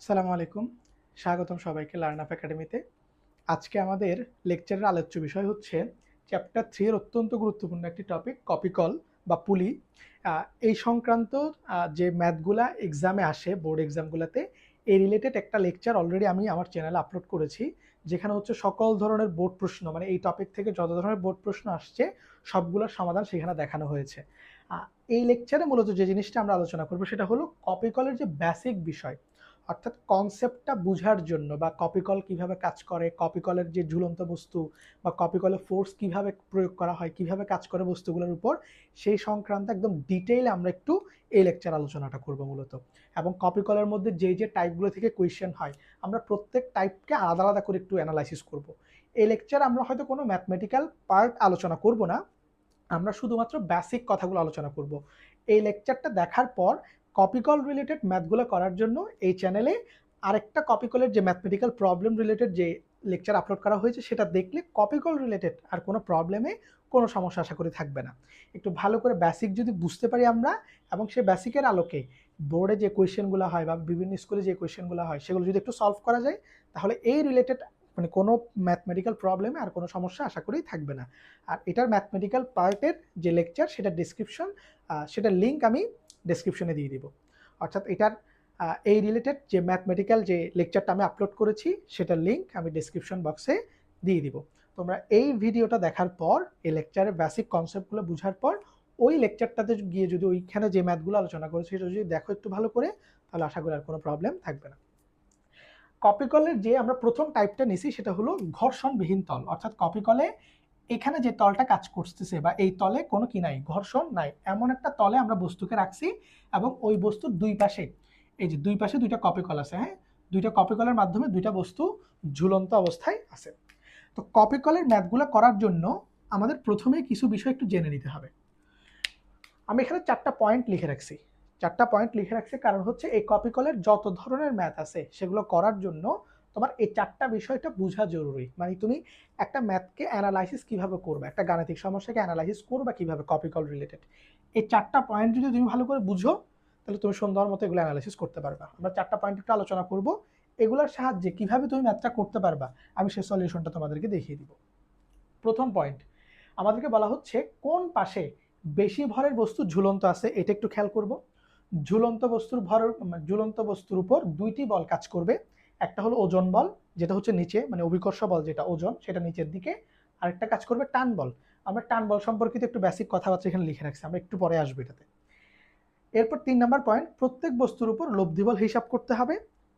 আসসালামু আলাইকুম। স্বাগতম সবাইকে লার্ন আপ একাডেমিতে। আজকে আমাদের লেকচারের আলোচ্য বিষয় হচ্ছে চ্যাপ্টার 3 এর অত্যন্ত গুরুত্বপূর্ণ একটি টপিক কপি কল বা পুলি। এই সংক্রান্ত যে ম্যাথগুলা এক্সামে আসে বোর্ড এক্সামগুলোতে এই রিলেটেড একটা লেকচার অলরেডি আমি আমার চ্যানেলে আপলোড করেছি, যেখানে হচ্ছে সকল ধরনের বোর্ড প্রশ্ন মানে এই টপিক থেকে যত ধরনের বোর্ড প্রশ্ন আসছে সবগুলোর সমাধান সেখানে দেখানো হয়েছে। এই লেকচারে মূলত যে জিনিসটা আমরা আলোচনা করব সেটা হলো কপি কলের যে বেসিক বিষয়, অর্থাৎ কনসেপ্টটা বোঝার জন্য বা কপি কল কীভাবে কাজ করে, কপি কলের যে ঝুলন্ত বস্তু বা কপি কলের ফোর্স কীভাবে প্রয়োগ করা হয়, কীভাবে কাজ করে বস্তুগুলোর উপর, সেই সংক্রান্ত একদম ডিটেইলে আমরা একটু এই লেকচার আলোচনাটা করব মূলত। এবং কপি কলের মধ্যে যে টাইপগুলো থেকে কোয়েশ্চেন হয় আমরা প্রত্যেক টাইপকে আলাদা আলাদা করে একটু অ্যানালাইসিস করব। এই লেকচার আমরা হয়তো কোনো ম্যাথমেটিক্যাল পার্ট আলোচনা করব না, আমরা শুধুমাত্র বেসিক কথাগুলো আলোচনা করব। এই লেকচারটা দেখার পর কপিকল রিলেটেড ম্যাথগুলো করার জন্য এই চ্যানেলে আরেকটা কপিকলের যে ম্যাথমেটিক্যাল প্রবলেম রিলেটেড যে লেকচার আপলোড করা হয়েছে সেটা দেখলে কপিকল রিলেটেড আর কোনো প্রবলেমে কোনো সমস্যা আশা করি থাকবে না। একটু ভালো করে বেসিক যদি বুঝতে পারি আমরা এবং সেই বেসিকের আলোকে বোর্ডে যে কোয়েশ্চেনগুলো হয় বা বিভিন্ন স্কুলে যে কোয়েশ্চেনগুলো হয় সেগুলো যদি একটু সলভ করা যায় তাহলে এই রিলেটেড মানে কোনো ম্যাথমেটিক্যাল প্রবলেমে আর কোনো সমস্যা আশা করি থাকবে না। আর এটার ম্যাথমেটিক্যাল পার্টের যে লেকচার সেটার ডিসক্রিপশন সেটার লিঙ্ক আমি ডেসক্রিপশনে দিয়ে দিব। অর্থাৎ এটার এই রিলেটেড যে ম্যাথমেটিক্যাল যে লেকচারটা আমি আপলোড করেছি সেটার লিঙ্ক আমি ডেসক্রিপশন বক্সে দিয়ে দিব। তোমরা এই ভিডিওটা দেখার পর এই লেকচারের বেসিক কনসেপ্টগুলো বোঝার পর ওই লেকচারটাতে গিয়ে যদি ওইখানে যে ম্যাথগুলো আলোচনা করেছি সেটা যদি দেখো একটু ভালো করে, তাহলে আশা করি আর কোনো প্রবলেম থাকবে না। কপি কলের যে আমরা প্রথম টাইপটা নিছি সেটা হলো ঘর্ষণবিহীন তল। অর্থাৎ কপি কলে এখানে যে তলটা কাজ করতেছে বা এই তলে কোনো কি নাই, ঘর্ষণ নাই, এমন একটা তলে আমরা বস্তুকে রাখছি এবং ওই বস্তুর দুই পাশে এই যে দুই পাশে দুইটা কপি কল আছে, হ্যাঁ, দুইটা কপি কলের মাধ্যমে দুইটা বস্তু ঝুলন্ত অবস্থায় আছে। তো কপি কলের ম্যাথগুলো করার জন্য আমাদের প্রথমে কিছু বিষয় একটু জেনে নিতে হবে। আমি এখানে 4টা পয়েন্ট লিখে রাখছি। 4টা পয়েন্ট লিখে রাখছি কারণ হচ্ছে এই কপি কলের যত ধরনের ম্যাথ আছে সেগুলো করার জন্য তোমার এই 4টা বিষয়টা বোঝা জরুরি। মানে তুমি একটা ম্যাথকে অ্যানালাইসিস কিভাবে করবে, একটা গাণিতিক সমস্যাকে অ্যানালাইসিস করবে কিভাবে কপি কল রিলেটেড, এই 4টা পয়েন্ট যদি তুমি ভালো করে বুঝো তাহলে তুমি সুন্দর মতো এগুলো অ্যানালাইসিস করতে পারবা। আমরা 4টা পয়েন্ট একটু আলোচনা করব, এগুলোর সাহায্যে কিভাবে তুমি ম্যাথটা করতে পারবা আমি সেই সলিউশনটা তোমাদেরকে দেখিয়ে দিব। প্রথম পয়েন্ট, আমাদেরকে বলা হচ্ছে কোন পাশে বেশি ভরের বস্তু ঝুলন্ত আছে এটা একটু খেয়াল করব। ঝুলন্ত বস্তুর উপর দুইটি বল কাজ করবে। একটা হলো ওজন বল, যেটা হচ্ছে নিচে, মানে অভিকর্ষ বল যেটা ওজন সেটা নিচের দিকে, আরেকটা কাজ করবে টান বল। আমরা টান বল সম্পর্কিত একটু বেসিক কথাবার্তা এখানে লিখে রাখছি, আমরা একটু পরে আসবো এটাতে। এরপর 3 নাম্বার পয়েন্ট, প্রত্যেক বস্তুর উপর লব্ধি বল হিসাব করতে হবে।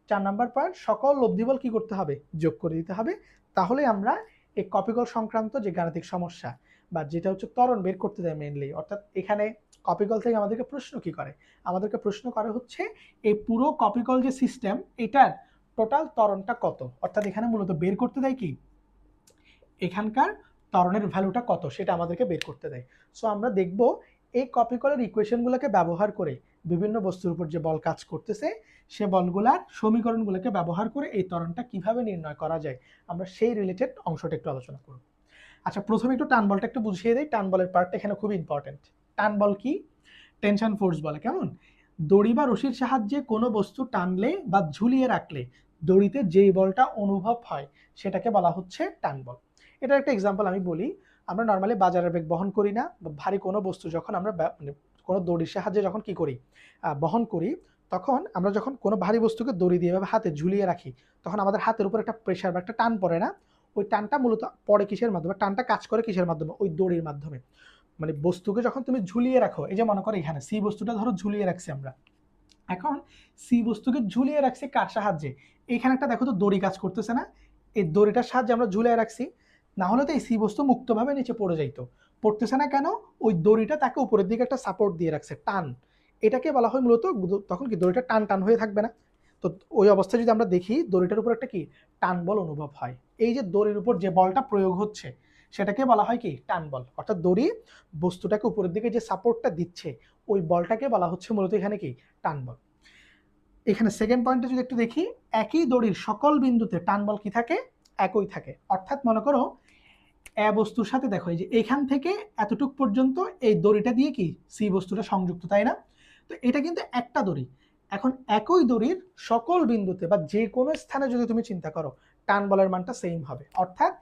4 নাম্বার পয়েন্ট, সকল লব্ধি বল কি করতে হবে, যোগ করে দিতে হবে। তাহলে আমরা এই কপিকল সংক্রান্ত যে গাণিতিক সমস্যা বা যেটা হচ্ছে ত্বরণ বের করতে দেয় মেইনলি, অর্থাৎ এখানে কপিকল থেকে আমাদেরকে প্রশ্ন কি করে, আমাদেরকে প্রশ্ন করে হচ্ছে এই পুরো কপিকল যে সিস্টেম এটার টোটাল ত্বরণটা কত, অর্থাৎ এখানে মূলত বের করতে দেয় কি এখানকার ত্বরণের ভ্যালুটা কত সেটা আমাদেরকে বের করতে দেয়। সো আমরা দেখব এই কপিকলের ইকুয়েশনগুলোকে ব্যবহার করে বিভিন্ন বস্তুর উপর যে বল কাজ করতেছে সে বলগুলার সমীকরণগুলোকে ব্যবহার করে এই ত্বরণটা কিভাবে নির্ণয় করা যায় আমরা সেই রিলেটেড অংশটা একটু আলোচনা করব। আচ্ছা, প্রথমে একটু টান বলটা একটু বুঝিয়ে দেই। টান বলের পার্টটা এখানে খুব ইম্পর্টেন্ট। টান বল কি, টেনশন ফোর্স বলে। কেমন, দড়ি বা রশির সাহায্যে কোনো বস্তু টানলে বা ঝুলিয়ে রাখলে দড়িতে যেই বলটা অনুভব হয় সেটাকে বলা হচ্ছে টান বল। এটার একটা এক্সাম্পল আমি বলি। আমরা নর্মালি বাজারের ব্যাগ বহন করি না, বা ভারী কোনো বস্তু যখন আমরা মানে কোনো দড়ির সাহায্যে যখন কি করি বহন করি, তখন আমরা যখন কোনো ভারী বস্তুকে দড়ি দিয়ে এভাবে হাতে ঝুলিয়ে রাখি তখন আমাদের হাতের উপর একটা প্রেশার বা একটা টান পড়ে না? ওই টানটা মূলত পড়ে কিসের মাধ্যমে, টানটা কাজ করে কিসের মাধ্যমে, ওই দড়ির মাধ্যমে। মানে বস্তুকে যখন তুমি ঝুলিয়ে রাখো, এই যে মনে করো এখানে সি বস্তুটা ধরো ঝুলিয়ে রাখছি আমরা, এখন সি বস্তুকে ঝুলিয়ে রাখছি কার সাহায্যে, এখানে একটা দেখো তো দড়ি কাজ করতেছে না, এই দড়িটার সাহায্যে আমরা ঝুলিয়ে রাখছি। না হলে তো এই সি বস্তু মুক্তভাবে নিচে পড়ে যাইতো, পড়তেছে না কেন, ওই দড়িটা তাকে উপরের দিকে একটা সাপোর্ট দিয়ে রাখছে, টান। এটাকে বলা হয় মূলত, তখন কি দড়িটা টান টান হয়ে থাকবে না? তো ওই অবস্থায় যদি আমরা দেখি দড়িটার উপর একটা কি টান বল অনুভব হয়, এই যে দড়ির উপর যে বলটা প্রয়োগ হচ্ছে সেটাকে বলা হয় কি টান বল। অর্থাৎ দড়ি বস্তুটাকে উপরের দিকে যে সাপোর্টটা দিচ্ছে ওই বলটাকে বলা হচ্ছে মূলত এখানে কি টান বল। এখানে সেকেন্ড পয়েন্টে যদি একটু দেখি, একই দড়ির সকল বিন্দুতে টান বল কি থাকে, একই থাকে। অর্থাৎ মনে করো এ বস্তুর সাথে দেখো এই যে এখান থেকে এতটুক পর্যন্ত এই দড়িটা দিয়ে কি সি বস্তুটা সংযুক্ত, তাই না? তো এটা কিন্তু একটা দড়ি, এখন একই দড়ির সকল বিন্দুতে বা যে কোনো স্থানে যদি তুমি চিন্তা করো, টান বলের মানটা সেম হবে। অর্থাৎ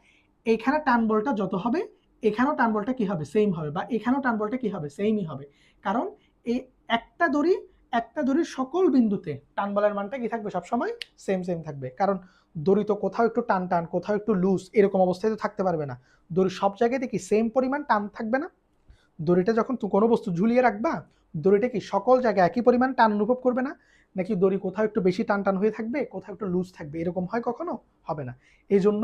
এখানে টান বলটা যত হবে, এখানেও টান বলটা কি হবে, সেম হবে, বা এখানেও টান বলটা কি হবে, সেমই হবে। কারণ এই একটা দড়ির সকল বিন্দুতে টান বলের মানটা কি থাকবে, সবসময় সেম সেম থাকবে। কারণ দড়ি তো কোথাও একটু টান টান, কোথাও একটু লুজ, এরকম অবস্থায় তো থাকতে পারবে না। দড়ির সব জায়গাতে কি সেম পরিমাণ টান থাকবে না? দড়িটা যখন কোনো বস্তু ঝুলিয়ে রাখবা, দড়িটা কি সকল জায়গায় একই পরিমাণ টান অনুভব করবে না? নাকি দড়ি কোথাও একটু বেশি টান টান হয়ে থাকবে, কোথাও একটু লুজ থাকবে, এরকম হয় কখনো? হবে না। এই জন্য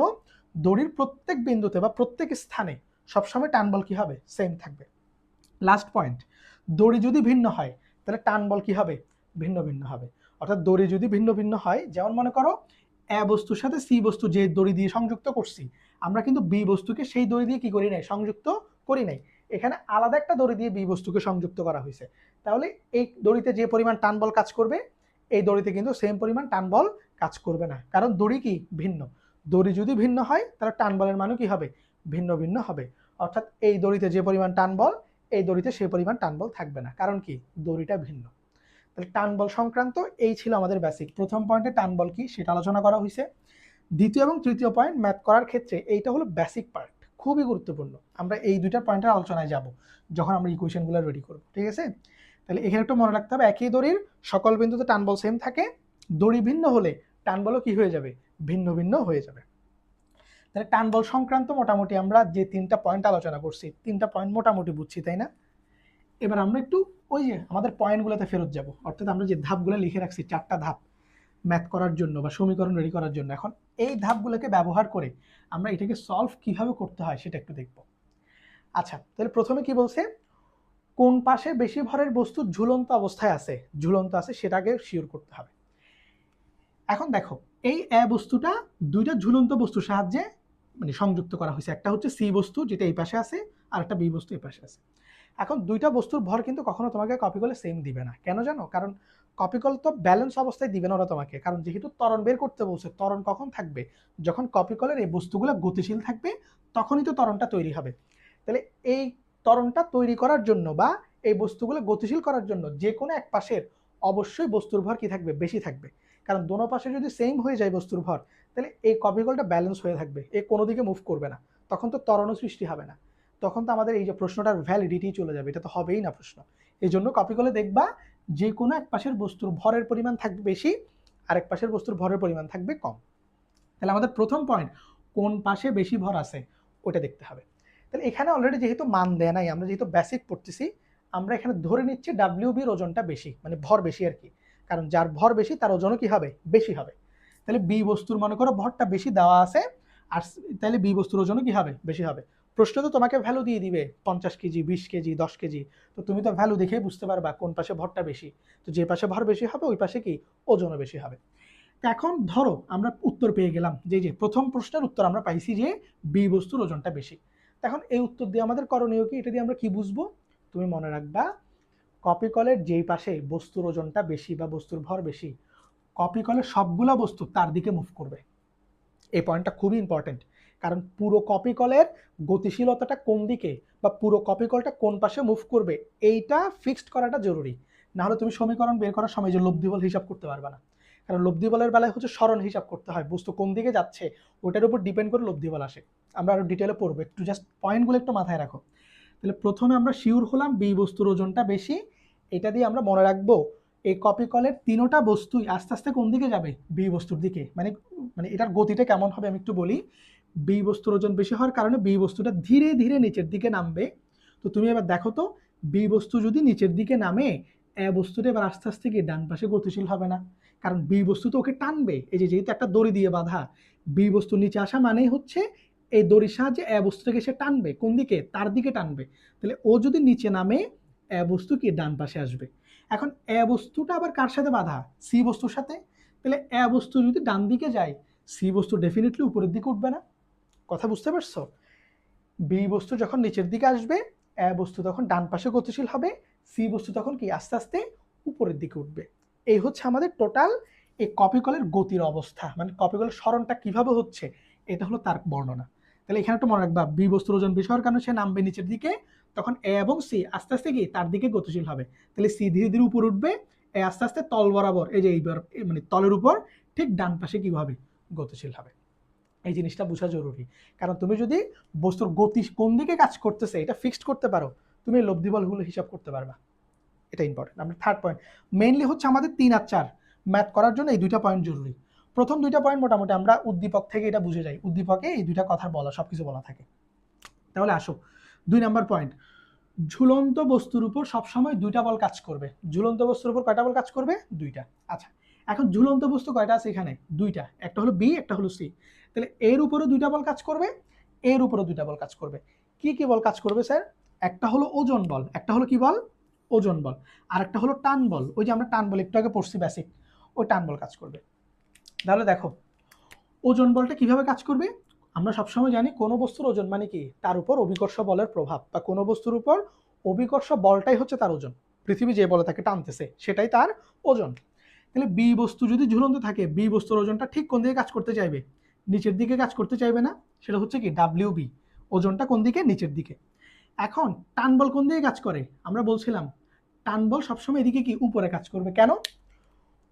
দড়ির প্রত্যেক বিন্দুতে বা প্রত্যেক স্থানে সবসময় টান বল কি হবে, সেম থাকবে। লাস্ট পয়েন্ট, দড়ি যদি ভিন্ন হয় তাহলে টান বল কি হবে, ভিন্ন ভিন্ন হবে। অর্থাৎ দড়ি যদি ভিন্ন ভিন্ন হয়, যেমন মনে করো এ বস্তুর সাথে সি বস্তু যে দড়ি দিয়ে সংযুক্ত করছি, আমরা কিন্তু বি বস্তুকে সেই দড়ি দিয়ে কি করি নাই, সংযুক্ত করি নাই। এখানে আলাদা একটা দড়ি দিয়ে বি বস্তুকে সংযুক্ত করা হয়েছে। তাহলে এই দড়িতে যে পরিমাণ টান বল কাজ করবে, এই দড়িতে কিন্তু সেম পরিমাণ টান বল কাজ করবে না, কারণ দড়ি কি ভিন্ন। দড়ি যদি ভিন্ন হয় তাহলে টান বলের মানও কি হবে, ভিন্ন ভিন্ন হবে। অর্থাৎ এই দড়িতে যে পরিমাণ টান বল, এই দড়িতে সেই পরিমাণ টান বল থাকবে না, কারণ কি, দড়িটা ভিন্ন। তাহলে টান বল সংক্রান্ত এই ছিল আমাদের বেসিক। প্রথম পয়েন্টে টান বল কি সেটা আলোচনা করা হয়েছে। দ্বিতীয় এবং তৃতীয় পয়েন্ট ম্যাথ করার ক্ষেত্রে এইটা হলো বেসিক পার্ট, খুবই গুরুত্বপূর্ণ। আমরা এই দুইটা পয়েন্টের আলোচনায় যাব যখন আমরা ইকুয়েশনগুলো রেডি করব, ঠিক আছে? তাহলে এখানে একটু মনে রাখতে হবে, একই দড়ির সকল বিন্দুতে টান বল সেম থাকে, দড়ি ভিন্ন হলে টান বলও কি হয়ে যাবে, ভিন্ন ভিন্ন হয়ে যাবে। তাহলে টান বল সংক্রান্ত মোটামুটি আমরা যে তিনটা পয়েন্ট আলোচনা করছি, তিনটা পয়েন্ট মোটামুটি বুঝছি, তাই না? এবার আমরা একটু ওই যে আমাদের পয়েন্টগুলোতে ফেরত যাব। অর্থাৎ আমরা যে ধাপগুলো লিখে রাখছি, 4টা ধাপ ম্যাথ করার জন্য বা সমীকরণ রেডি করার জন্য, এখন এই ধাপগুলোকে ব্যবহার করে আমরা এটাকে সলভ কিভাবে করতে হয় সেটা একটু দেখব। আচ্ছা, তাহলে প্রথমে কি বলছে, কোন পাশে বেশি ভরের বস্তু ঝুলন্ত অবস্থায় আছে, ঝুলন্ত আছে সেটাকে শিওর করতে হবে। এখন দেখো, এই এ বস্তুটা দুইটা ঝুলন্ত বস্তুর সাহায্যে মানে সংযুক্ত করা হয়েছে। একটা হচ্ছে সি বস্তু যেটা এই পাশে আছে, আর একটা বি বস্তু এই পাশে আছে। এখন দুইটা বস্তুর ভর কিন্তু কখনো তোমাকে কপি করলে সেম দিবে না। কেন জানো? কারণ কপি কল তো ব্যালেন্স অবস্থায় দিবে না ওরা তোমাকে, কারণ যেহেতু ত্বরণ বের করতে বলছে, ত্বরণ কখন থাকবে, যখন কপি কলের এই বস্তুগুলো গতিশীল থাকবে তখনই তো ত্বরণটা তৈরি হবে। তাহলে এই ত্বরণটা তৈরি করার জন্য বা এই বস্তুগুলো গতিশীল করার জন্য যে কোনো এক পাশের অবশ্যই বস্তুর ভর কি থাকবে, বেশি থাকবে। কারণ দোনো পাশে যদি সেম হয়ে যায় বস্তুর ভর, তাহলে এই কপি কলটা ব্যালেন্স হয়ে থাকবে, এ কোনো দিকে মুভ করবে না, তখন তো ত্বরণও সৃষ্টি হবে না। তখন তো আমাদের এই যে প্রশ্নটার ভ্যালিডিটি চলে যাবে, এটা তো হবেই না প্রশ্ন। এই জন্য কপি করলে দেখবা যে কোনো এক পাশের বস্তুর ভরের পরিমাণ থাকবে বেশি, আরেক পাশের বস্তুর ভরের পরিমাণ থাকবে কম। তাহলে আমাদের প্রথম পয়েন্ট, কোন পাশে বেশি ভর আছে ওটা দেখতে হবে। তাহলে এখানে অলরেডি যেহেতু মান দেয় নাই, আমরা যেহেতু বেসিক পড়তেছি, আমরা এখানে ধরে নিচ্ছি ডাব্লিউবির ওজনটা বেশি, মানে ভর বেশি আর কি। কারণ যার ভর বেশি তার ওজনও কি হবে, বেশি হবে। তাহলে বি বস্তুর মনে করো ভরটা বেশি দেওয়া আছে, আর তাহলে বি বস্তুর ওজনও কি হবে, বেশি হবে। প্রশ্ন তো তোমাকে ভ্যালু দিয়ে দিবে 50 কেজি, 20 কেজি, 10 কেজি। তো তুমি তো ভ্যালু দেখেই বুঝতে পারবা কোন পাশে ভরটা বেশি। তো যে পাশে ভর বেশি হবে ওই পাশে কি, ওজনও বেশি হবে। এখন ধরো আমরা উত্তর পেয়ে গেলাম, যে প্রথম প্রশ্নের উত্তর আমরা পাইছি যে বি বস্তুর ওজনটা বেশি। এখন এই উত্তর দিয়ে আমাদের করণীয় কি, এটা দিয়ে আমরা কি বুঝবো? তুমি মনে রাখবা, কপি কলের যেই পাশে বস্তুর ওজনটা বেশি বা বস্তুর ভর বেশি, কপি কলের সবগুলা বস্তু তার দিকে মুভ করবে। এই পয়েন্টটা খুবই ইম্পর্টেন্ট, কারণ পুরো কপি কলের গতিশীলতাটা কোন দিকে বা পুরো কপি কলটা কোন পাশে মুভ করবে এইটা ফিক্সড করাটা জরুরি। না হলে তুমি সমীকরণ বের করার সময় যে লব্ধি বল হিসাব করতে পারবে না। কারণ লব্ধি বলের বেলায় হচ্ছে সরণ হিসাব করতে হয়, বস্তু কোন দিকে যাচ্ছে ওটার উপর ডিপেন্ড করে লব্ধি বল আসে। আমরা আরো ডিটেলে পড়বো, একটু জাস্ট পয়েন্টগুলো একটু মাথায় রাখো। তাহলে প্রথমে আমরা শিওর হলাম বি বস্তুর ওজনটা বেশি। এটা দিয়ে আমরা মনে রাখবো এই কপি কলের তিনোটা বস্তুই আস্তে আস্তে কোন দিকে যাবে, বি বস্তুর দিকে। মানে মানে এটার গতিটা কেমন হবে আমি একটু বলি। বি বস্তুর ওজন বেশি হওয়ার কারণে বি বস্তুটা ধীরে ধীরে নিচের দিকে নামবে। তো তুমি এবার দেখো তো, বি বস্তু যদি নিচের দিকে নামে, এ বস্তুটা এবার আস্তে আস্তে গিয়ে ডান পাশে গতিশীল হবে না, কারণ বি বস্তু তো ওকে টানবে। এই যে যেহেতু একটা দড়ি দিয়ে বাঁধা, বি বস্তু নিচে আসা মানেই হচ্ছে এই দড়ির সাহায্যে এ বস্তুটাকে সে টানবে, কোন দিকে, তার দিকে টানবে। তাহলে ও যদি নিচে নামে, এ বস্তু কি ডান পাশে আসবে। এখন এ বস্তুটা আবার কার সাথে বাঁধা, সি বস্তুর সাথে। তাহলে এ বস্তু যদি ডান দিকে যায়, সি বস্তু ডেফিনেটলি উপরের দিকে উঠবে না। কথা বুঝতে পারছো? বি বস্তু যখন নিচের দিকে আসবে, এ বস্তু তখন ডান পাশে গতিশীল হবে, সি বস্তু তখন কি আস্তে আস্তে উপরের দিকে উঠবে। এই হচ্ছে আমাদের টোটাল এই কপি কলের গতির অবস্থা, মানে কপি কলের সরণটা কিভাবে হচ্ছে এটা হলো তার বর্ণনা। তাহলে এখানে একটু মনে রাখবা, বি বস্তুর ওজন বেশি হওয়ার কারণে সে নামবে নিচের দিকে, তখন এ এবং সি আস্তে আস্তে কি তার দিকে গতিশীল হবে। তাহলে সি ধীরে ধীরে উপরে উঠবে, এই আস্তে আস্তে তল বরাবর এই যে এইবার মানে তলের উপর ঠিক ডান পাশে কিভাবে গতিশীল হবে। এই জিনিসটা বোঝা জরুরি, কারণ তুমি যদি বস্তুর গতি কোন দিকে কাজ করতেছে এটা ফিক্সড করতে পারো, তুমি লব্ধি বলগুলো হিসাব করতে পারবা। এটা ইম্পর্টেন্ট। আমরা থার্ড পয়েন্ট, মেইনলি হচ্ছে আমাদের 3 আর 4 ম্যাথ করার জন্য এই দুইটা পয়েন্ট জরুরি। প্রথম দুইটা পয়েন্ট মোটামুটি আমরা উদ্দীপক থেকে এটা বুঝে যাই, উদ্দীপকে এই দুইটা কথা বলা, সবকিছু বলা থাকে। তাহলে আসো 2 নাম্বার পয়েন্ট, ঝুলন্ত বস্তুর উপর সবসময় দুইটা বল কাজ করবে। ঝুলন্ত বস্তুর উপর কয়টা বল কাজ করবে? দুইটা। আচ্ছা, এখন ঝুলন্ত বস্তু কয়টা আছে এখানে? দুইটা, একটা হলো বি, একটা হলো সি। তাহলে এর উপরে দুইটা বল কাজ করবে, এর উপরে দুইটা বল কাজ করবে। কি কি বল কাজ করবে স্যার? একটা হলো ওজন বল, একটা হলো কি বল? ওজন বল। আর একটা হলো টান বল, ওই যে আমরা টান বল একটু আগে পড়ছি বেসিক, ওই টান বল কাজ করবে। তাহলে দেখো ওজন বলটা কিভাবে কাজ করবে। আমরা সবসময় জানি কোনো বস্তুর ওজন মানে কি, তার উপর অভিকর্ষ বলের প্রভাব, বা কোনো বস্তুর উপর অভিকর্ষ বলটাই হচ্ছে তার ওজন। পৃথিবী যে বলে তাকে টানতেছে সেটাই তার ওজন। তাহলে বি বস্তু যদি ঝুলন্ত থাকে, বি বস্তুর ওজনটা ঠিক কোন দিকে কাজ করতে চাইবে? নিচের দিকে কাজ করতে চাইবে না? সেটা হচ্ছে কি ডাব্লিউ বি, ওজনটা কোন দিকে? নিচের দিকে। এখন টান বল কোন দিকে কাজ করে? আমরা বলছিলাম টান বল সবসময় এদিকে কি উপরে কাজ করবে। কেন?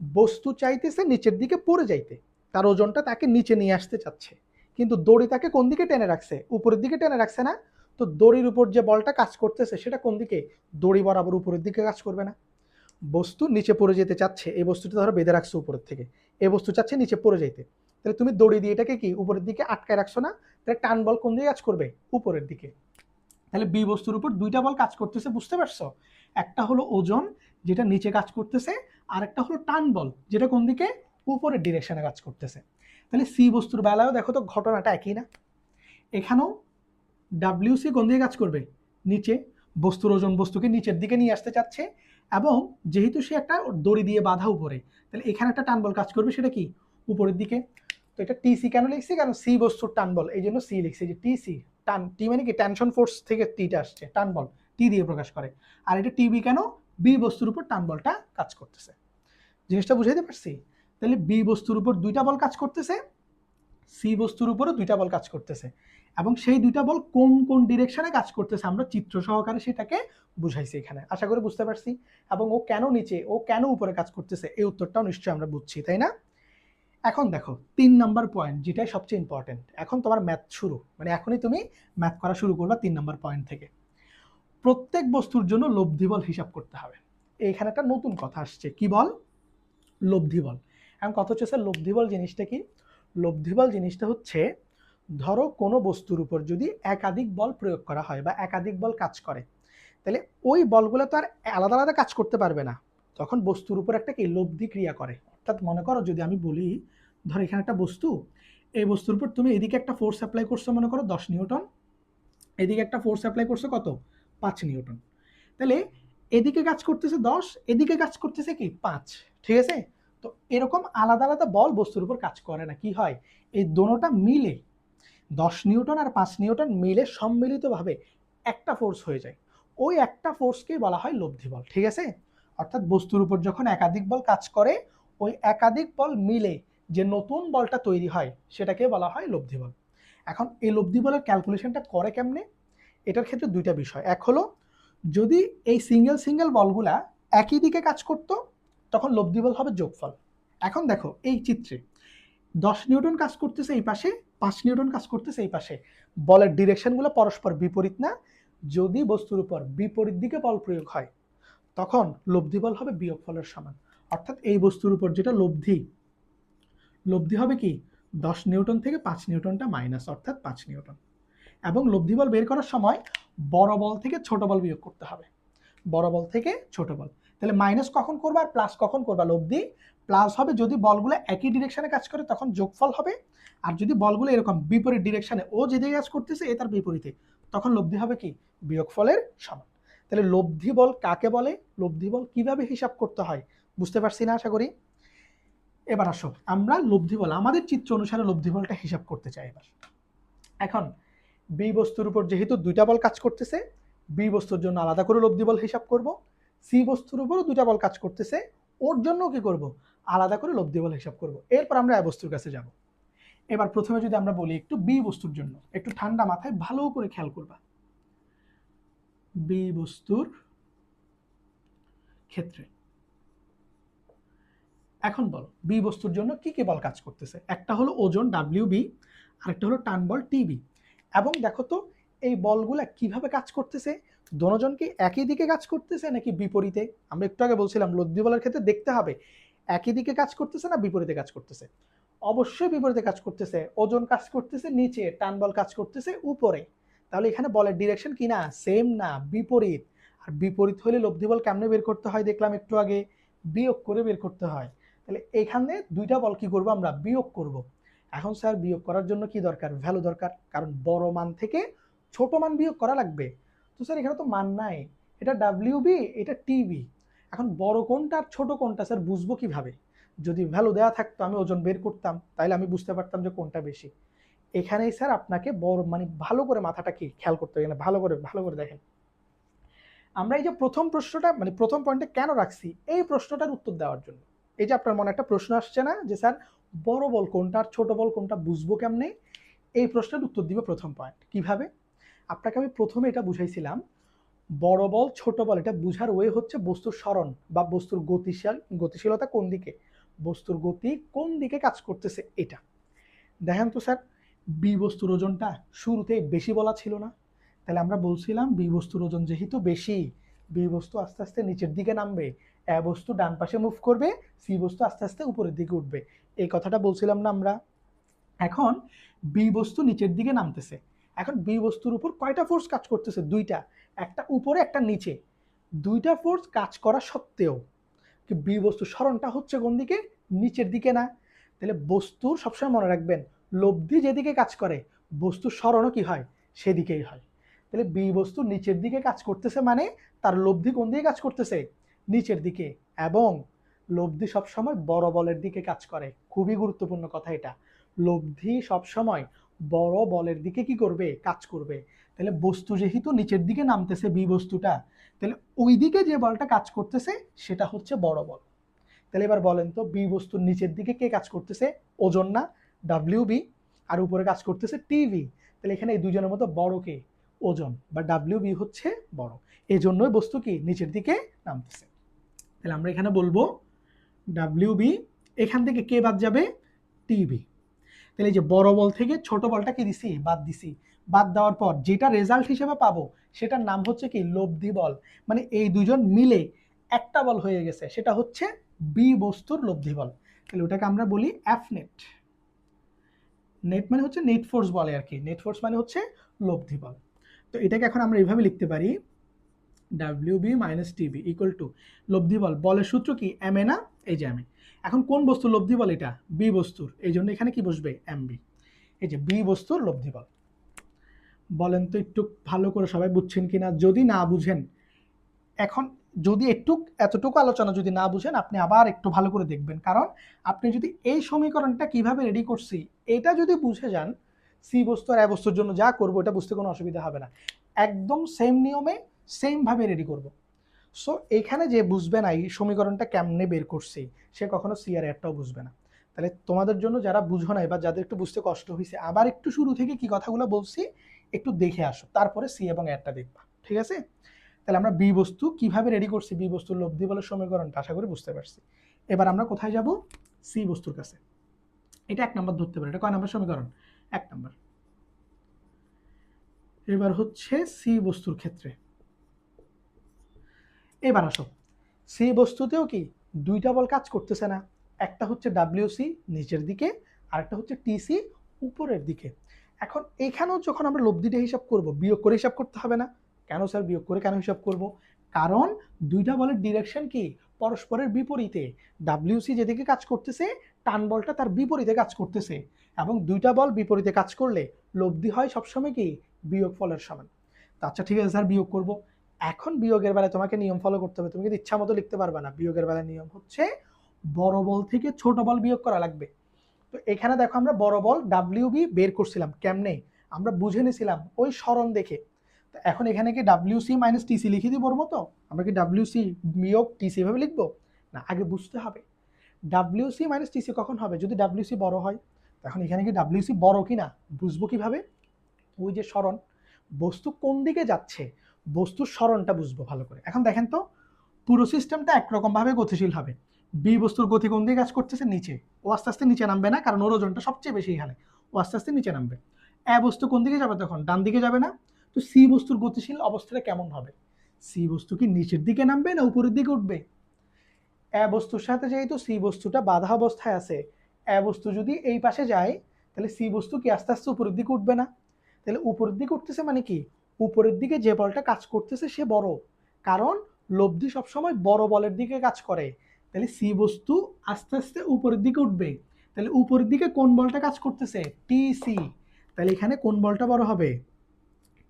বস্তু চাইতেছে নিচের দিকে পড়ে যাইতে, তার ওজনটা তাকে নিচে নিয়ে আসতে চাচ্ছে, কিন্তু দড়ি তাকে কোন দিকে টেনে রাখছে? উপরের দিকে টেনে রাখছে না? তো দড়ির উপর যে বলটা কাজ করতেছে সেটা কোন দিকে? দড়ি বরাবর উপরের দিকে কাজ করবে না? বস্তু নিচে পড়ে যেতে চাচ্ছে, এই বস্তুটা ধরো বেঁধে রাখছো উপরের থেকে, এই বস্তু চাচ্ছে নিচে পড়ে যাইতে, তাহলে তুমি দড়ি দিয়ে এটাকে কি উপরের দিকে আটকায় রাখছো না? তাহলে টান বল কোন দিকে কাজ করবে? উপরের দিকে। তাহলে বি বস্তুর উপর দুইটা বল কাজ করতেছে, বুঝতে পারছো? একটা হলো ওজন, যেটা নিচে কাজ করতেছে, আর একটা হলো টান বল, যেটা কোন দিকে? উপরের ডিরেকশনে কাজ করতেছে। তাহলে সি বস্তুর বেলায়ও দেখো তো ঘটনাটা একই না? এখানেও ডাব্লিউসি কোন দিকে কাজ করবে? নিচে। বস্তুর ওজন বস্তুকে নিচের দিকে নিয়ে আসতে চাচ্ছে, এবং যেহেতু সে একটা দড়ি দিয়ে বাঁধা উপরে, তাহলে এখানে একটা টান বল কাজ করবে, সেটা কি? উপরের দিকে। তো এটা টিসি কেন লিখছি? কারণ সি বস্তুর টান বল, এই জন্য সি লিখছি, যে টিসি টান, টি মানে কি টেনশন ফোর্স থেকে টিটা আসছে, টান বল টি দিয়ে প্রকাশ করে। আর এটা টিবি কেন? বি বস্তুর উপর টান বলটা কাজ করতেছে। জিনিসটা বুঝাইতে পারছি? তাহলে বি বস্তুর উপর দুইটা বল কাজ করতেছে, সি বস্তুর উপরও দুইটা বল কাজ করতেছে, এবং সেই দুইটা বল কোন কোন ডিরেকশনে কাজ করতেছে আমরা চিত্র সহকারে সেটাকে বুঝাইছি এখানে। আশা করি বুঝতে পারছি। এবং ও কেন নিচে, ও কেন উপরে কাজ করতেছে, এই উত্তরটাও নিশ্চয়ই আমরা বুঝছি, তাই না? এখন দেখো 3 নাম্বার পয়েন্ট, যেটাই সবচেয়ে ইম্পর্টেন্ট। এখন তোমার ম্যাথ শুরু, মানে এখনই তুমি ম্যাথ করা শুরু করবা 3 নাম্বার পয়েন্ট থেকে। প্রত্যেক বস্তুর জন্য লব্ধি বল হিসাব করতে হবে। এইখানে একটা নতুন কথা আসছে, কি বল? লব্ধি বল। এখন কথা হচ্ছে স্যার লব্ধি বল জিনিসটা কি? লব্ধি বল জিনিসটা হচ্ছে, ধরো কোনো বস্তুর উপর যদি একাধিক বল প্রয়োগ করা হয় বা একাধিক বল কাজ করে, তাহলে ওই বলগুলো তো আর আলাদা আলাদা কাজ করতে পারবে না, তখন বস্তুর উপর একটা কি লব্ধি ক্রিয়া করে। অর্থাৎ মনে করো যদি আমি বলি, ধর এখানে একটা বস্তু, এই বস্তুর উপর তুমি এদিকে একটা ফোর্স অ্যাপ্লাই করছো মনে করো 10 নিউটন, এদিকে একটা ফোর্স অ্যাপ্লাই করছো কত? 5 নিউটন। তাহলে এদিকে কাজ করতেছে 10, এদিকে কাজ করতেছে কি 5, ঠিক আছে? তো এরকম আলাদা আলাদা বল বস্তুর উপর কাজ করে না, কি হয়? এই দোনোটা মিলে 10 নিউটন আর 5 নিউটন মিলে সম্মিলিতভাবে একটা ফোর্স হয়ে যায়, ওই একটা ফোর্সকেই বলা হয় লব্ধি বল, ঠিক আছে? অর্থাৎ বস্তুর উপর যখন একাধিক বল কাজ করে, ওই একাধিক বল মিলে যে নতুন বলটা তৈরি হয় সেটাকে বলা হয় লব্ধি বল। এখন এই লব্ধি বলের ক্যালকুলেশনটা করে কেমনে? এটার ক্ষেত্রে দুইটা বিষয়, এক হলো যদি এই সিঙ্গেল সিঙ্গেল বলগুলা একই দিকে কাজ করতো তখন লব্ধি বল হবে যোগফল। এখন দেখো এই চিত্রে 10 নিউটন কাজ করতেছে এই পাশে, 5 নিউটন কাজ করতেছে এই পাশে, বলের ডিরেকশনগুলো পরস্পর বিপরীত না? যদি বস্তুর উপর বিপরীত দিকে বল প্রয়োগ হয় তখন লব্ধি বল হবে বিয়োগফলের সমান। অর্থাৎ এই বস্তুর উপর যেটা লব্ধি, লব্ধি হবে কি 10 নিউটন থেকে 5 নিউটনটা মাইনাস, অর্থাৎ 5 নিউটন। এবং লব্ধি বল বের করার সময় বড় বল থেকে ছোট বল বিয়োগ করতে হবে, বড় বল থেকে ছোট বল। তাহলে মাইনাস কখন করবা আর প্লাস কখন করবা? লব্ধি প্লাস হবে যদি বলগুলো একই ডিরেকশনে কাজ করে তখন যোগফল হবে, আর যদি বলগুলো এরকম বিপরীত ডিরেকশনে, ও যেদিকে কাজ করতেছে এ তার বিপরীতে, তখন লব্ধি হবে কি বিয়োগফলের সমান। তাহলে লব্ধি বল কাকে বলে, লব্ধি বল কিভাবে হিসাব করতে হয় বুঝতে পারছি না আশা করি? এবার আসো আমরা লব্ধি বল আমাদের চিত্র অনুসারে লব্ধি বলটা হিসাব করতে চাই। এবার এখন বি বস্তুর উপর যেহেতু দুইটা বল কাজ করতেছে, বি বস্তুর জন্য আলাদা করে লব্ধি বল হিসাব করব, সি বস্তুর উপরও দুইটা বল কাজ করতেছে, ওর জন্য কি করব? আলাদা করে লব্ধি বল হিসাব করব। এরপর আমরা এ বস্তুর কাছে যাব। এবার প্রথমে যদি আমরা বলি একটু বি বস্তুর জন্য, একটু ঠান্ডা মাথায় ভালো করে খেয়াল করবা। বি বস্তুর ক্ষেত্রে এখন বলো বি বস্তুর জন্য কি কি বল কাজ করতেছে। একটা হলো ওজন ডাব্লিউ বি, আরেকটা হলো টান বল টিবি। এবং দেখো তো এই বলগুলা কিভাবে কাজ করতেছে, দোনোজন কি একই দিকে কাজ করতেছে নাকি বিপরীতে। আমরা একটু আগে বলছিলাম লব্ধি বলের ক্ষেত্রে দেখতে হবে একই দিকে কাজ করতেছে না বিপরীতে কাজ করতেছে। অবশ্যই বিপরীতে কাজ করতেছে। ওজন কাজ করতেছে নিচে, টান বল কাজ করতেছে উপরে। তাহলে এখানে বলের ডিরেকশন কি না, সেম না, বিপরীত। আর বিপরীত হলে লব্ধি বল কেমনে বের করতে হয় দেখলাম একটু আগে, বিয়োগ করে বের করতে হয়। তাহলে এখানে দুইটা বল কি করব আমরা, বিয়োগ করব। এখন স্যার বিয়োগ করার জন্য কি দরকার, ভ্যালু দরকার, কারণ বড় মান থেকে ছোট মান বিয়োগ করা লাগবে। তো স্যার এখানে তো মান নাই, এটা ডাব্লিউ বি এটা টিবি। এখন বড় কোনটা আর ছোট কোনটা স্যার বুঝবো কিভাবে। যদি ভ্যালু দেওয়া থাকতো আমি ওজন বের করতাম, তাইলে আমি বুঝতে পারতাম যে কোনটা বেশি। এখানেই স্যার আপনাকে বড় মানে ভালো করে মাথাটা কি খেয়াল করতে হবে, ভালো করে দেখেন। আমরা এই যে প্রথম প্রশ্নটা মানে প্রথম পয়েন্টে কেন রাখছি, এই প্রশ্নটার উত্তর দেওয়ার জন্য। এই যে আপনার মনে একটা প্রশ্ন আসছে না যে স্যার বড় বল কোনটা আর ছোট বল কোনটা বুঝবো কেমনে, এই প্রশ্নের উত্তর দিবে প্রথম পয়েন্ট। কিভাবে, আপনাকে আমি প্রথমে এটা বুঝাইছিলাম বড় বল ছোট বল এটা বুঝার ওয়ে হচ্ছে বস্তুর সরণ বা বস্তুর গতিশীলতা কোন দিকে, বস্তুর গতি কোন দিকে কাজ করতেছে এটা। দেখেন তো স্যার বি বস্তুর ওজনটা শুরুতে বেশি বলা ছিল না, তাহলে আমরা বলছিলাম বি বস্তুর ওজন যেহেতু বেশি, বি বস্তু আস্তে আস্তে নিচের দিকে নামবে, এ বস্তু ডান পাশে মুভ করবে, সি বস্তু আস্তে আস্তে উপরের দিকে উঠবে। এই কথাটা বলছিলাম না আমরা। এখন বি বস্তু নিচের দিকে নামতেছে, এখন বি বস্তুর উপর কয়টা ফোর্স কাজ করতেছে, দুইটা, একটা উপরে একটা নিচে। দুইটা ফোর্স কাজ করা সত্ত্বেও বি বস্তুর সরণটা হচ্ছে কোন দিকে, নিচের দিকে না। তাহলে বস্তুর সবসময় মনে রাখবেন লব্ধি যেদিকে কাজ করে বস্তুর সরণও কি হয়, সেদিকেই হয়। তাহলে বি বস্তু নিচের দিকে কাজ করতেছে মানে তার লব্ধি কোন দিকে কাজ করতেছে, নিচের দিকে। এবং লব্ধি সবসময় বড় বলের দিকে কাজ করে, খুবই গুরুত্বপূর্ণ কথা এটা। লব্ধি সবসময় বড় বলের দিকে কি করবে, কাজ করবে। তাহলে বস্তু যেহেতু নিচের দিকে নামতেছে বি বস্তুটা, তাহলে ওই দিকে যে বলটা কাজ করতেছে সেটা হচ্ছে বড় বল। তাহলে এবার বলেন তো বি বস্তুর নিচের দিকে কে কাজ করতেছে, ওজন না, ডাব্লিউ বি। আর উপরে কাজ করতেছে টিভি। তাহলে এখানে এই দুজনের মধ্যে বড় কে, ওজন বা ডাব্লিউ বি হচ্ছে বড়, এই জন্যই বস্তু কি নিচের দিকে নামতেছে। তাহলে আমরা এখানে বলবো ডাব্লিউ বি, এখান থেকে কে বাদ যাবে, টিভি। তাহলে এই যে বড় বল থেকে ছোট বলটা কি দিছি, বাদ দিছি। বাদ দেওয়ার পর যেটা রেজাল্ট হিসেবে পাবো সেটার নাম হচ্ছে কি, লব্ধি বল। মানে এই দুজন মিলে একটা বল হয়ে গেছে, সেটা হচ্ছে বি বস্তুর লব্ধি বল। তাহলে ওটাকে আমরা বলি এফ নেট। নেট মানে হচ্ছে নেট ফোর্স বলে আর কি, নেট ফোর্স মানে হচ্ছে লব্ধি বল। তো এটাকে এখন আমরা এইভাবে লিখতে পারি W B minus TB equal to লব্ধি বল, বলের সূত্র কি এম এ না, এই যে এম এ। এখন কোন বস্তুর লব্ধি বল, এটা বি বস্তুর, এই জন্য এখানে কি বসবে, এম বি। এই যে বি বস্তুর লব্ধি বল। বলেন তো একটু ভালো করে সবাই বুঝছেন কিনা, যদি না বুঝেন এখন, যদি একটু এতটুকু আলোচনা যদি না বুঝেন আপনি আবার একটু ভালো করে দেখবেন, কারণ আপনি যদি এই সমীকরণটা কিভাবে রেডি করছি এটা যদি বুঝে যান, সি বস্তু আর এ বস্তুর জন্য যা করবো এটা বুঝতে কোনো অসুবিধা হবে না। একদম সেম নিয়মে সেম ভাবে রেডি করব। সো এখানে যে বুঝবে না এই সমীকরণটা কেমনে বের করছি, সে কখনো সি আর একটাও বুঝবে না। তাহলে তোমাদের জন্য যারা বুঝো নাই বা যাদের একটু বুঝতে কষ্ট হয়েছে, আবার একটু শুরু থেকে কি কথাগুলো বলছি একটু দেখে আসো, তারপরে সি এবং এরটা দেখবা, ঠিক আছে। তাহলে আমরা বি বস্তু কিভাবে রেডি করছি, বি বস্তুর লব্ধি বলের সমীকরণটা আশা করি বুঝতে পারছি। এবার আমরা কোথায় যাব, সি বস্তুর কাছে। এটা 1 নম্বর ধরতে পারি, এটা কয় নম্বর সমীকরণ, 1 নম্বর। এবার হচ্ছে সি বস্তুর ক্ষেত্রে। এবার আসো সি বস্তুতেও কি দুইটা বল কাজ করতেছে না, একটা হচ্ছে ডাব্লিউসি নিচের দিকে, আরেকটা হচ্ছে টিসি উপরের দিকে। এখন এখানেও যখন আমরা লব্ধিটা হিসাব করব বিয়োগ করে হিসাব করতে হবে না। কেন স্যার বিয়োগ করে কেন হিসাব করব, কারণ দুইটা বলের ডিরেকশন কি পরস্পরের বিপরীতে। ডাব্লিউসি যেদিকে কাজ করতেছে টান বলটা তার বিপরীতে কাজ করতেছে, এবং দুইটা বল বিপরীতে কাজ করলে লব্ধি হয় সবসময় কি বিয়োগ ফলের সমান। আচ্ছা ঠিক আছে স্যার বিয়োগ করব। এখন বিয়োগের বেলায় তোমাকে নিয়ম ফলো করতে হবে, তুমি কিন্তু ইচ্ছা মতো লিখতে পারবে না। বিয়োগের বেলায় নিয়ম হচ্ছে বড় বল থেকে ছোট বল বিয়োগ করা লাগবে। তো এখানে দেখো আমরা বড় বল ডাব্লিউ বি বের করছিলাম কেমনে, আমরা বুঝে নিছিলাম ওই সরণ দেখে। তো এখন এখানে কি ডাব্লিউ সি মাইনাস টিসি লিখে দিব ওর মতো, আমরা কি ডাব্লিউ সি বিয়োগ টিসি ভাবে লিখবো না, আগে বুঝতে হবে ডাব্লিউ সি মাইনাস টিসি কখন হবে, যদি ডাব্লিউ সি বড় হয়। এখন এখানে কি ডাব্লিউ সি বড় কিনা বুঝবো কিভাবে, ওই যে সরণ, বস্তু কোন দিকে যাচ্ছে বস্তুর সরণটা বুঝবো ভালো করে। এখন দেখেন তো পুরো সিস্টেমটা একরকম ভাবে গতিশীল হবে, বি বস্তুর গতি কোন দিকে কাজ করতেছে? নিচে। ও আস্তে আস্তে নিচে নামবে না, কারণ ওর ওজনটা সবচেয়ে বেশি এখানে। ও আস্তে আস্তে নিচে নামবে। এ বস্তু কোন দিকে যাবে তখন? ডান দিকে যাবে না? তো সি বস্তুর গতিশীল অবস্থাটা কেমন হবে? সি বস্তু কি নিচের দিকে নামবে না উপরের দিকে উঠবে? এ বস্তুর সাথে যেহেতু সি বস্তুটা বাধা অবস্থায় আছে, এ বস্তু যদি এই পাশে যায় তাহলে সি বস্তু কি আস্তে আস্তে উপরের দিকে উঠবে না? তাহলে উপরের দিকে উঠতেছে মানে কি? উপরের দিকে যে বলটা কাজ করতেছে সে বড়, কারণ লব্ধি সবসময় বড় বলের দিকে কাজ করে। তাহলে সি বস্তু আস্তে আস্তে উপরের দিকে উঠবে। তাহলে উপরের দিকে কোন বলটা কাজ করতেছে? টিসি। তাহলে এখানে কোন বলটা বড় হবে?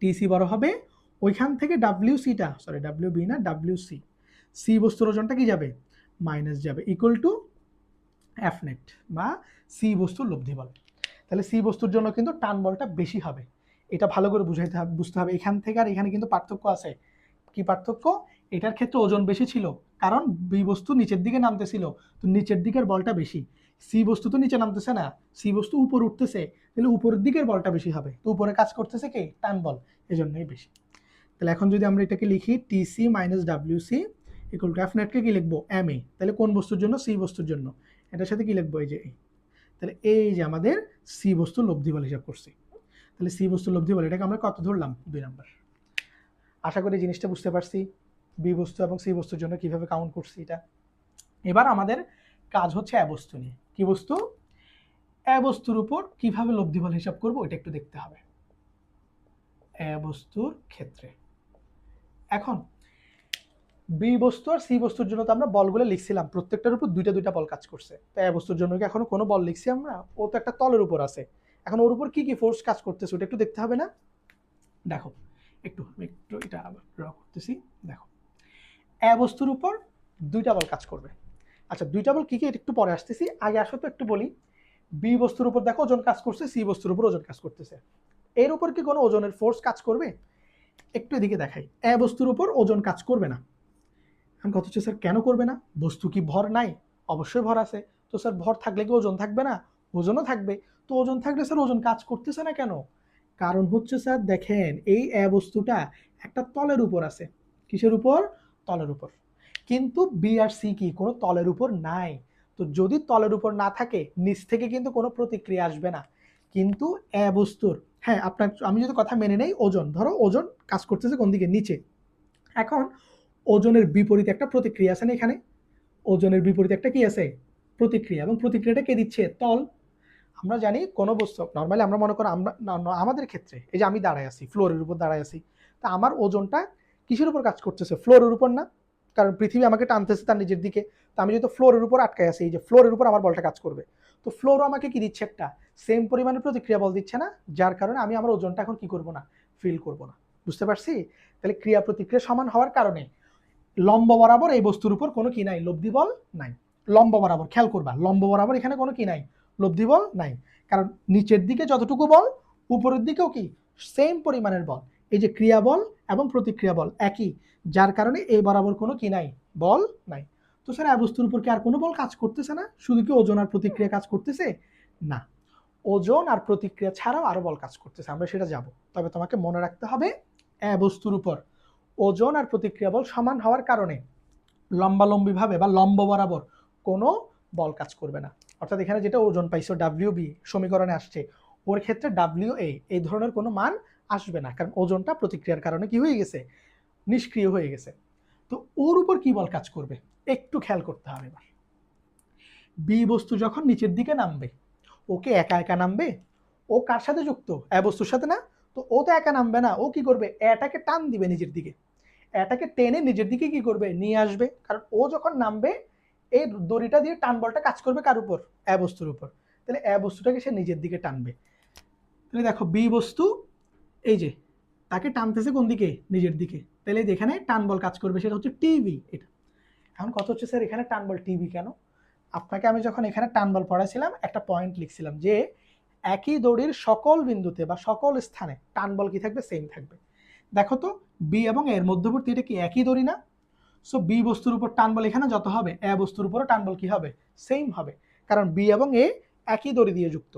টিসি বড় হবে। ওইখান থেকে ডাব্লিউসিটা, সরি ডাব্লিউ বি না, ডাব্লিউসি, সি বস্তুর ওজনটা কি যাবে? মাইনাস যাবে, ইকুয়াল টু এফ নেট বা সি বস্তুর লব্ধি বল। তাহলে সি বস্তুর জন্য কিন্তু টান বলটা বেশি হবে। এটা ভালো করে বুঝাইতে হবে, বুঝতে হবে। এখান থেকে আর এখানে কিন্তু পার্থক্য আছে। কি পার্থক্য? এটার ক্ষেত্রে ওজন বেশি ছিল, কারণ বি বস্তু নিচের দিকে নামতেছিল, তো নিচের দিকের বলটা বেশি। সি বস্তু তো নিচে নামতেছে না, সি বস্তু উপর উঠতেছে, তাহলে উপরের দিকের বলটা বেশি হবে। তো উপরে কাজ করতেছে কি? টান বল, এজন্যই বেশি। তাহলে এখন যদি আমরা এটাকে লিখি TC minus WC equal to F নেটকে কি লিখবো? M A. তাহলে কোন বস্তুর জন্য? সি বস্তুর জন্য। এটার সাথে কি লিখবো? এই যে এই। তাহলে এই যে আমাদের সি বস্তুর লব্ধি বল হিসাব করছি। তাহলে সি বস্তুর লব্ধি বল, এটাকে আমরা কত ধরলাম? 2 নাম্বার। আশা করি জিনিসটা বুঝতে পারছি, বি বস্তু এবং সি বস্তুর জন্য কিভাবে কাউন্ট করছি এটা। এবার আমাদের কাজ হচ্ছে এ বস্তু নিয়ে। কি বস্তু? এ বস্তুর উপর কিভাবে লব্ধি বল হিসাব করবো এটা একটু দেখতে হবে এ বস্তুর ক্ষেত্রে। এখন বি বস্তু আর সি বস্তুর জন্য তো আমরা বলগুলো লিখছিলাম, প্রত্যেকটার উপর দুইটা দুইটা বল কাজ করছে। তো এ বস্তুর জন্য কি এখনো কোনো বল লিখছি আমরা? ও তো একটা তলের উপর আছে, এখন ওর উপর কি কি ফোর্স কাজ করতেছে ওটা একটু দেখতে হবে না? দেখো একটু একটু এটা আবার ড্র করতেছি। দেখো এ বস্তুর উপর দুইটা বল কাজ করবে। আচ্ছা দুইটা বল কি কি একটু পরে আসতেছি, আগে আসো তো একটু বলি। বি বস্তুর উপর দেখো ওজন কাজ করছে, সি বস্তুর উপর ওজন কাজ করতেছে। এর উপর কি কোনো ওজনের ফোর্স কাজ করবে? একটু এদিকে দেখাই। এ বস্তুর উপর ওজন কাজ করবে না। এখন কথা হচ্ছে স্যার কেন করবে না? বস্তু কি ভর নাই? অবশ্যই ভর আছে। তো স্যার ভর থাকলে কি ওজন থাকবে না? ওজনও থাকবে। তো ওজন থাকলে স্যার ওজন কাজ করতেছে না কেন? কারণ হচ্ছে স্যার দেখেন এই এ বস্তুটা একটা তলের উপর আছে। কিসের উপর? তলের উপর। কিন্তু বি আর সি কি কোনো তলের উপর নাই। তো যদি তলের উপর না থাকে নিচ থেকে কিন্তু কোনো প্রতিক্রিয়া আসবে না। কিন্তু এ বস্তুর, হ্যাঁ আপনার আমি যদি কথা মেনে নেই, ওজন ধরো ওজন কাজ করতেছে কোন দিকে? নিচে। এখন ওজনের বিপরীতে একটা প্রতিক্রিয়া আছে না এখানে? ওজনের বিপরীতে একটা কি আছে? প্রতিক্রিয়া। এবং প্রতিক্রিয়াটা কে দিচ্ছে? তল। আমরা জানি কোনো বস্তু নর্মালি আমরা মনে করো আমরা আমাদের ক্ষেত্রে এই যে আমি দাঁড়ায় আছি, ফ্লোরের উপর দাঁড়ায় আছি, তা আমার ওজনটা কিসের উপর কাজ করতেছে? ফ্লোরের উপর না? কারণ পৃথিবী আমাকে টানতেছে তার নিজের দিকে। তো আমি যেহেতু ফ্লোরের উপর আটকায় আছি, এই যে ফ্লোরের উপর আমার বলটা কাজ করবে। তো ফ্লোরও আমাকে কি দিচ্ছে? একটা সেম পরিমাণে প্রতিক্রিয়া বল দিচ্ছে না? যার কারণে আমি আমার ওজনটা এখন কি করব না? ফিল করব না। বুঝতে পারছি? তাহলে ক্রিয়া প্রতিক্রিয়া সমান হওয়ার কারণে লম্ব বরাবর এই বস্তুর উপর কোনো কি নাই? লব্ধি বল নাই। লম্ব বরাবর খেয়াল করবা, লম্ব বরাবর এখানে কোনো কি নাই? লব্ধি বল নাই। কারণ নিচের দিকে যতটুকু বল উপরের দিকেও কি সেম পরিমাণের বল। এই যে ক্রিয়া বল এবং প্রতিক্রিয়া বল একই, যার কারণে এই বরাবর কোনো কি নাই? বল নাই। তো স্যার এই বস্তুর উপর কি আর কোনো বল কাজ করতেছে না? শুধু কি ওজন আর প্রতিক্রিয়া কাজ করতেছে? না, ওজন আর প্রতিক্রিয়া ছাড়াও আরো বল কাজ করতেছে, আমরা সেটা যাব। তবে তোমাকে মনে রাখতে হবে এ বস্তুর উপর ওজন আর প্রতিক্রিয়া বল সমান হওয়ার কারণে লম্বালম্বিভাবে বা লম্ব বরাবর কোনো বল কাজ করবে না। অর্থাৎ এখানে যেটা ওজন পাইছো ডাব্লিউ বি সমীকরণে আসছে, ওর ক্ষেত্রে ডাব্লিউ এ এই ধরনের কোনো মান আসবে না, কারণ ওজনটা প্রতিক্রিয়ার কারণে কি হয়ে গেছে? নিষ্ক্রিয় হয়ে গেছে। তো ওর উপর কি বল কাজ করবে একটু খেয়াল করতে হবে। এবার বি বস্তু যখন নিচের দিকে নামবে, ওকে একা একা নামবে? ও কার সাথে যুক্ত? এ বস্তুর সাথে না? তো ও তো একা নামবে না, ও কি করবে? এটাকে টান দিবে নিজের দিকে। এটাকে টেনে নিজের দিকে কি করবে? নিয়ে আসবে। কারণ ও যখন নামবে এই দড়িটা দিয়ে টান বলটা কাজ করবে কার উপর? এ বস্তুর উপর। তাহলে এ বস্তুটাকে সে নিজের দিকে টানবে। তাহলে দেখো বি বস্তু এই যে তাকে টানতেছে কোন দিকে? নিজের দিকে। তাহলে যেখানে টান বল কাজ করবে সেটা হচ্ছে টিভি। এটা এখন কত হচ্ছে স্যার এখানে টান বল টিভি কেন? আপনাকে আমি যখন এখানে টান বল পড়াছিলাম একটা পয়েন্ট লিখছিলাম যে একই দড়ির সকল বিন্দুতে বা সকল স্থানে টান বল কি থাকবে? সেম থাকবে। দেখো তো বি এবং এর মধ্যবর্তী এটা কি একই দড়ি না? সো বি বস্তুর উপর টান বল এখানে যত হবে এ বস্তুর উপরও টান বল কি হবে? সেম হবে, কারণ বি এবং এ একই দড়ি দিয়ে যুক্ত।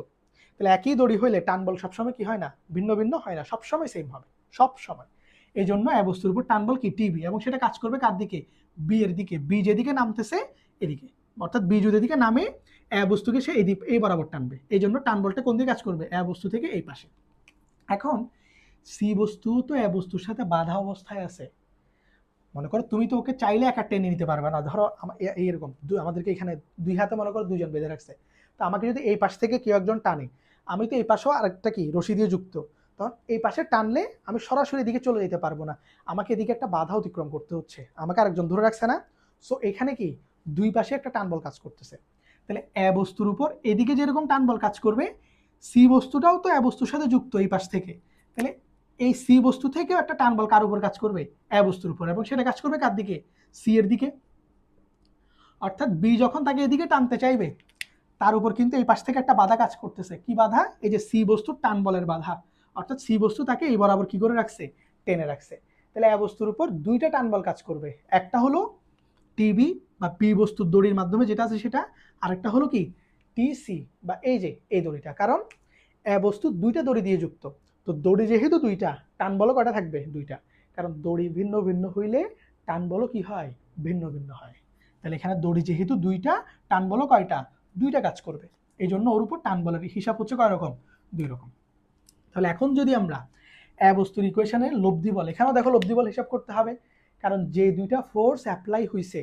তাহলে একই দড়ি হইলে টান বল সবসময় কি হয় না? ভিন্ন ভিন্ন হয় না, সবসময় সেম হবে, সব সময়। এই জন্য এ বস্তুর উপর টান বল কি? টিবি, এবং সেটা কাজ করবে কার দিকে? বি এর দিকে। বি যেদিকে নামতেছে এদিকে। অর্থাৎ বি যদি এদিকে নামে এ বস্তুকে সে এই বরাবর টানবে, এই জন্য টান বলটা কোন দিকে কাজ করবে, এ বস্তু থেকে এই পাশে। এখন সি বস্তু তো এ বস্তুর সাথে বাধা অবস্থায় আছে, মনে করো তুমি তো ওকে চাইলে একা টেনে নিতে পারবে না, ধরো এইরকম আমাদেরকে এখানে দুই হাতে মনে করো দুইজন বেঁধে রাখছে, তো আমাকে যদি এই পাশ থেকে কেউ একজন টানে, আমি তো এই পাশেও আরেকটা কি রশি দিয়ে যুক্ত, তখন এই পাশে টানলে আমি সরাসরি এদিকে চলে যেতে পারবো না, আমাকে এদিকে একটা বাধা অতিক্রম করতে হচ্ছে, আমাকে আরেকজন ধরে রাখছে না। সো এখানে কি দুই পাশে একটা টান বল কাজ করতেছে, তাহলে এ বস্তুর উপর এদিকে যেরকম টান বল কাজ করবে, সি বস্তুটাও তো এ বস্তুর সাথে যুক্ত এই পাশ থেকে, তাহলে এই সি বস্তু থেকেও একটা টান বল কার উপর কাজ করবে, এ বস্তুর উপর, এবং সেটা কাজ করবে কার দিকে, সি এর দিকে। অর্থাৎ বি যখন তাকে এদিকে টানতে চাইবে, তার উপর কিন্তু এই পাশ থেকে একটা বাধা কাজ করতেছে, কি বাধা, এই যে সি বস্তুর টান বলের বাধা, অর্থাৎ সি বস্তু তাকে এই বরাবর কি করে রাখছে, টেনে রাখছে। তাহলে এ বস্তুর উপর দুইটা টান বল কাজ করবে, একটা হলো টিবি বা পি বস্তুর দড়ির মাধ্যমে যেটা আছে সেটা, আরেকটা হলো কি টিসি বা এই যে এই দড়িটা, কারণ এ বস্তু দুইটা দড়ি দিয়ে যুক্ত, তো দড়ি যেহেতু দুইটা, টান বলও কয়টা থাকবে, দুইটা, কারণ দড়ি ভিন্ন ভিন্ন হইলে টান বলও কি হয়, ভিন্ন ভিন্ন হয়। তাহলে এখানে দড়ি যেহেতু দুইটা, টান বলও কয়টা, দুইটা কাজ করবে, এই জন্য ওর উপর টান বলের হিসাব হচ্ছে কয় রকম, দুই রকম। তাহলে এখন যদি আমরা এ বস্তুর ইকুয়েশনে লব্ধি বল, এখানেও দেখো লব্ধি বল হিসাব করতে হবে, কারণ যে দুইটা ফোর্স অ্যাপ্লাই হয়েছে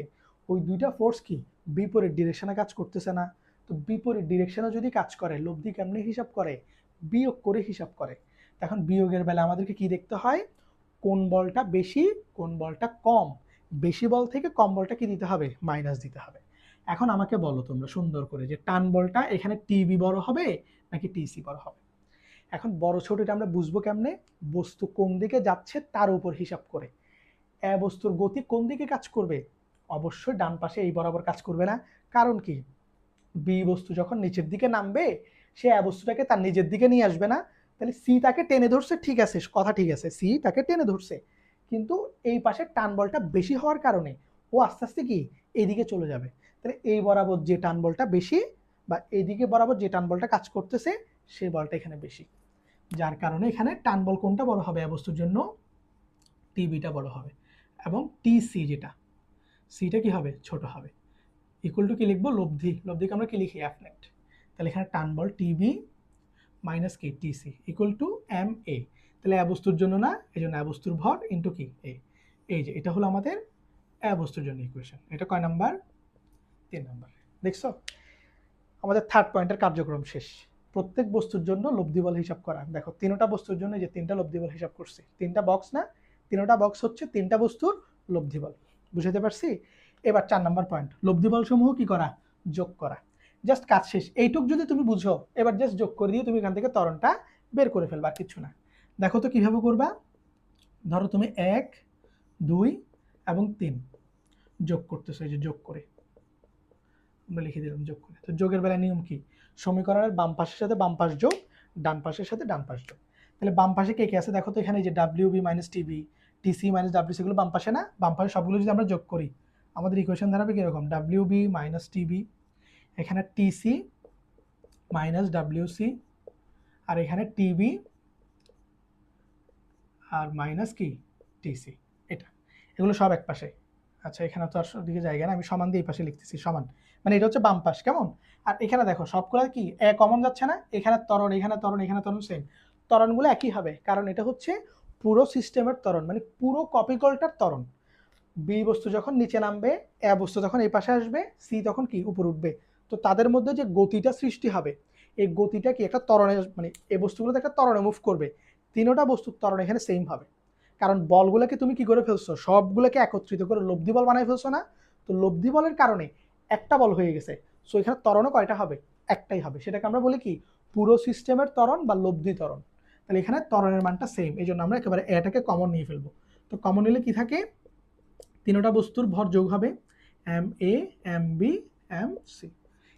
ওই দুইটা ফোর্স কি বিপরীত ডিরেকশনে কাজ করতেছে না, তো বিপরীত ডিরেকশনে যদি কাজ করে লব্ধি কেমনে হিসাব করে, বিয়োগ করে হিসাব করে। এখন বিয়োগের বেলা আমাদেরকে কি দেখতে হয়, কোন বলটা বেশি কোন বলটা কম, বেশি বল থেকে কম বলটা কি দিতে হবে, মাইনাস দিতে হবে। এখন আমাকে বলো তোমরা সুন্দর করে যে টান বলটা এখানে টিবি বড় হবে নাকি টিসি বড় হবে। এখন বড় ছোট এটা আমরা বুঝবো কেমনে, বস্তু কোন দিকে যাচ্ছে তার উপর হিসাব করে। এ বস্তুর গতি কোন দিকে কাজ করবে, অবশ্যই ডান পাশে এই বরাবর কাজ করবে না, কারণ কি বি বস্তু যখন নিচের দিকে নামবে সে এ বস্তুটাকে তার নিজের দিকে নিয়ে আসবে না, তাহলে সি তাকে টেনে ধরছে, ঠিক আছে কথা ঠিক আছে, সি তাকে টেনে ধরছে, কিন্তু এই পাশে টান বলটা বেশি হওয়ার কারণে ও আস্তে আস্তে কি এইদিকে চলে যাবে, তাহলে এই বরাবর যে টান বলটা বেশি বা এইদিকে বরাবর যে টান বলটা কাজ করতেছে সেই বলটা এখানে বেশি, যার কারণে এখানে টান বল কোনটা বড় হবে, এ বস্তুর জন্য টিবিটা বড় হবে, এবং টিসি যেটা সিটা কি হবে, ছোট হবে। ইকুয়াল টু কি লিখবো, লব্ধি, লব্ধিকে আমরা কি লিখি, এফ নেট, তাহলে এখানে টান বল টিবি মাইনাস কি TC equal to M A, তাহলে এ বস্তুর জন্য না, এই জন্য এ বস্তুর ভর ইন্টু কি এ, এই যে এটা হলো আমাদের এ বস্তুর জন্য ইকুয়েশন। এটা কয় নাম্বার, 3 নাম্বার। দেখছো আমাদের থার্ড পয়েন্টের কার্যক্রম শেষ, প্রত্যেক বস্তুর জন্য লব্ধি বল হিসাব করা। দেখো তিনটা বস্তুর জন্য যে তিনটা লব্ধি বল হিসাব করছি, তিনটা বক্স না, তিনটা বক্স হচ্ছে তিনটা বস্তুর লব্ধি বল, বুঝাতে পারছি। এবার 4 নাম্বার পয়েন্ট, লব্ধি বল সমূহ কি করা, যোগ করা। জাস্ট কাজ শেষ, এইটুক যদি তুমি বুঝো এবার জাস্ট যোগ করে দিয়ে তুমি এখান থেকে ত্বরণটা বের করে ফেলবা, কিছু না। দেখো তো কিভাবে করবা, ধরো তুমি 1 2 এবং 3 যোগ করতেছো, এই যে যোগ করে আমরা লিখে দিলাম যোগ করে। তো যোগের বেলায় নিয়ম কি, সমীকরণের বাম পাশের সাথে বাম পাশ যোগ, ডান পাশের সাথে ডান পাশ যোগ। তাহলে বাম পাশে কে কে আছে দেখো তো, এখানে যে W B minus TB, TC minus W C, গুলো বাম পাশে না, বাম পাশে সবগুলো যদি আমরা যোগ করি আমাদের ইকুয়েশন দাঁড়াবে কিরকম, ডাব্লিউ বি মাইনাস টিবি, এখানে টিসি মাইনাস ডাব্লিউ সি, আর এখানে টিবি আর মাইনাস কি টিসি, এটা এগুলো সব এক পাশে। আচ্ছা এখানে তো আর দিকে জায়গা না, আমি সমান দিয়ে এই পাশে লিখতেছি সমান, মানে এটা হচ্ছে বাম পাশ কেমন। আর এখানে দেখো সবগুলো কি এ কমন যাচ্ছে না, এখানে ত্বরণ এখানে ত্বরণ এখানে ত্বরণ সেম, ত্বরণগুলো একই হবে, কারণ এটা হচ্ছে পুরো সিস্টেমের ত্বরণ, মানে পুরো কপিকলটার ত্বরণ। বি বস্তু যখন নিচে নামবে, এ বস্তু যখন এই পাশে আসবে, সি তখন কি উপরে উঠবে, তো তাদের মধ্যে যে গতিটা সৃষ্টি হবে এই গতিটা কি একটা ত্বরণে, মানে এই বস্তুগুলোতে একটা ত্বরণে মুভ করবে, তিনোটা বস্তুর ত্বরণ এখানে সেম হবে, কারণ বলগুলোকে তুমি কি করে ফেলছো, সবগুলোকে একত্রিত করে লব্ধি বল বানাই ফেলছো না, তো লব্ধি বলের কারণে একটা বল হয়ে গেছে, সো এখানে ত্বরণও কয়টা হবে, একটাই হবে, সেটাকে আমরা বলি কি পুরো সিস্টেমের ত্বরণ বা লব্ধি ত্বরণ। তাহলে এখানে ত্বরণের মানটা সেম, এই জন্য আমরা একেবারে এটাকে কমন নিয়ে ফেলবো। তো কমন নিলে কি থাকে, তিনটা বস্তুর ভর যোগ হবে M A M B M C.